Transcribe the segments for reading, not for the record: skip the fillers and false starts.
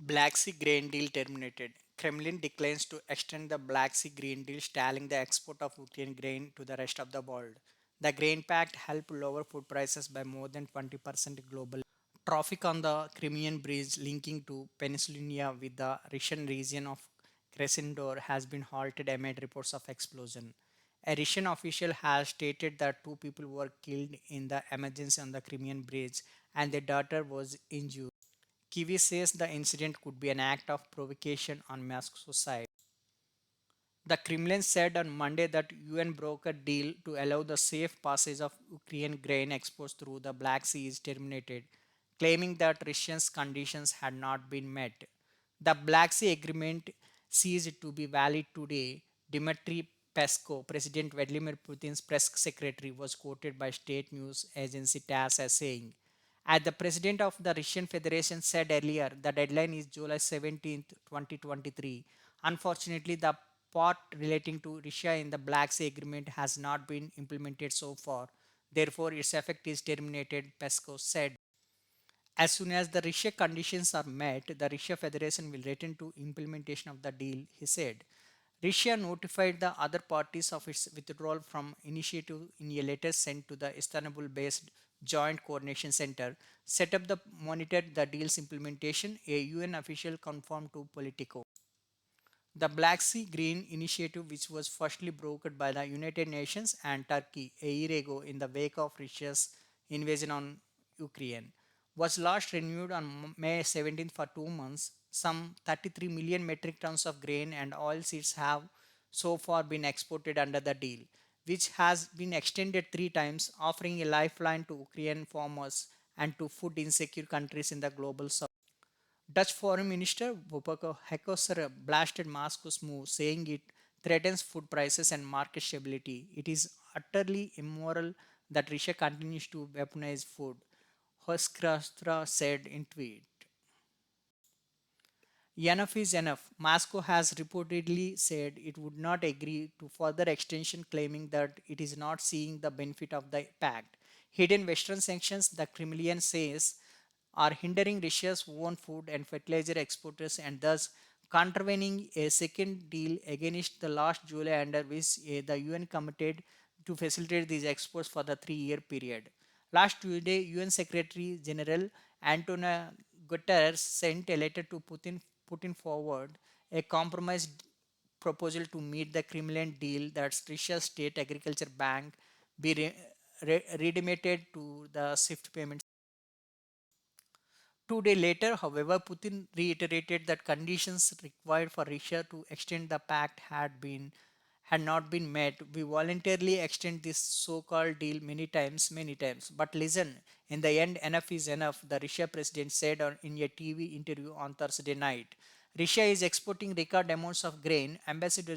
Black Sea grain deal terminated. Kremlin declines to extend the Black Sea grain deal, stalling the export of Ukraine grain to the rest of the world. The grain pact helped lower food prices by more than 20% globally. Traffic on the Crimean Bridge linking to Peninsula with the Russian region of Krasnodar has been halted amid reports of explosion. A Russian official has stated that two people were killed in the emergency on the Crimean Bridge and their daughter was injured. Kyiv says the incident could be an act of provocation on Moscow's side. The Kremlin said on Monday that UN broke a deal to allow the safe passage of Ukrainian grain exports through the Black Sea is terminated, claiming that Russia's conditions had not been met. The Black Sea Agreement ceased to be valid today. Dmitry Peskov, President Vladimir Putin's press secretary, was quoted by state news agency TASS as saying, as the president of the Russian Federation said earlier, the deadline is July 17th, 2023. Unfortunately, the part relating to Russia in the Black Sea Agreement has not been implemented so far. Therefore, its effect is terminated, Peskov said. As soon as the Russia conditions are met, the Russia Federation will return to implementation of the deal, he said. Russia notified the other parties of its withdrawal from initiative in a letter sent to the Istanbul-based Joint Coordination Center, set up the monitor the deal's implementation, a UN official confirmed to Politico. The Black Sea Green Initiative, which was firstly brokered by the United Nations and Turkey a year ago in the wake of Russia's invasion on Ukraine, was last renewed on May 17th for 2 months. Some 33 million metric tons of grain and oilseeds have so far been exported under the deal, which has been extended three times, offering a lifeline to Ukrainian farmers and to food insecure countries in the global south. Dutch Foreign Minister Wopke Hoekstra blasted Moscow's move, saying it threatens food prices and market stability. It is utterly immoral that Russia continues to weaponize food, Hoekstra said in tweet. Enough is enough. Moscow has reportedly said it would not agree to further extension, claiming that it is not seeing the benefit of the pact. Hidden Western sanctions, the Kremlin says, are hindering Russia's own food and fertilizer exporters and thus contravening a second deal against the last July under which the UN committed to facilitate these exports for the 3 year period. Last Tuesday, UN Secretary General Antonio Guterres sent a letter to Putin putting forward a compromise proposal to meet the Kremlin deal that Russia's state agriculture bank be redeemed to the SWIFT payment. 2 days later, however, Putin reiterated that conditions required for Russia to extend the pact had not been met. We voluntarily extend this so-called deal many times. But listen, in the end, enough is enough, the Russia president said in a TV interview on Thursday night. Russia is exporting record amounts of grain. Ambassador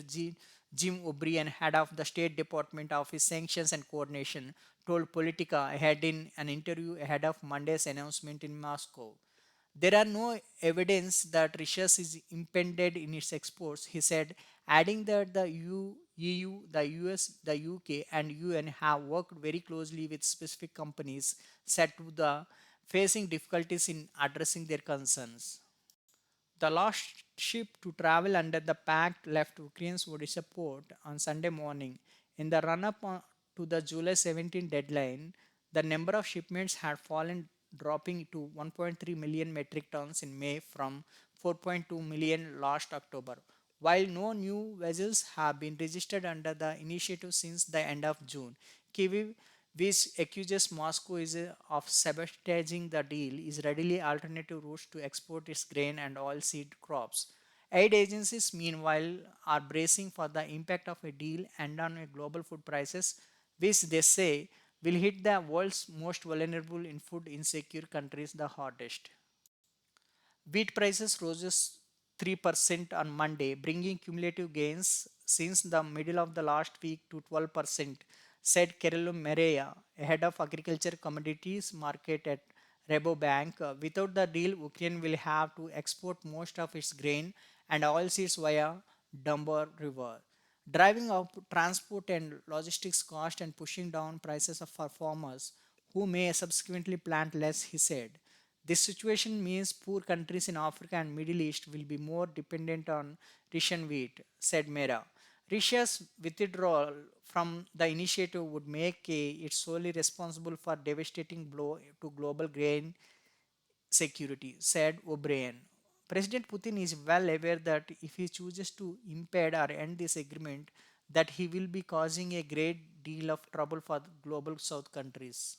Jim O'Brien, head of the State Department Office Sanctions and Coordination, told Politica ahead in an interview ahead of Monday's announcement in Moscow. There are no evidence that Russia is impeded in its exports, he said, adding that the EU, the US, the UK, and UN have worked very closely with specific companies said to the facing difficulties in addressing their concerns. The last ship to travel under the pact left Ukraine's Odessa port on Sunday morning. In the run up to the July 17 deadline, the number of shipments had fallen, dropping to 1.3 million metric tons in May from 4.2 million last October. While no new vessels have been registered under the initiative since the end of June, Kyiv, which accuses Moscow of sabotaging the deal, is readily alternative routes to export its grain and oilseed crops. Aid agencies, meanwhile, are bracing for the impact of a deal and on a global food prices, which they say will hit the world's most vulnerable in food insecure countries the hardest. Wheat prices rose 3% on Monday, bringing cumulative gains since the middle of the last week to 12%, said Carlo Merea, head of agriculture commodities market at Rabobank. Without the deal, Ukraine will have to export most of its grain and oilseeds via Dumbar River, driving up transport and logistics cost and pushing down prices for farmers who may subsequently plant less, he said. This situation means poor countries in Africa and Middle East will be more dependent on Russian wheat, said Mera. Russia's withdrawal from the initiative would make it solely responsible for devastating blow to global grain security, said O'Brien. President Putin is well aware that if he chooses to impede or end this agreement, that he will be causing a great deal of trouble for the global south countries.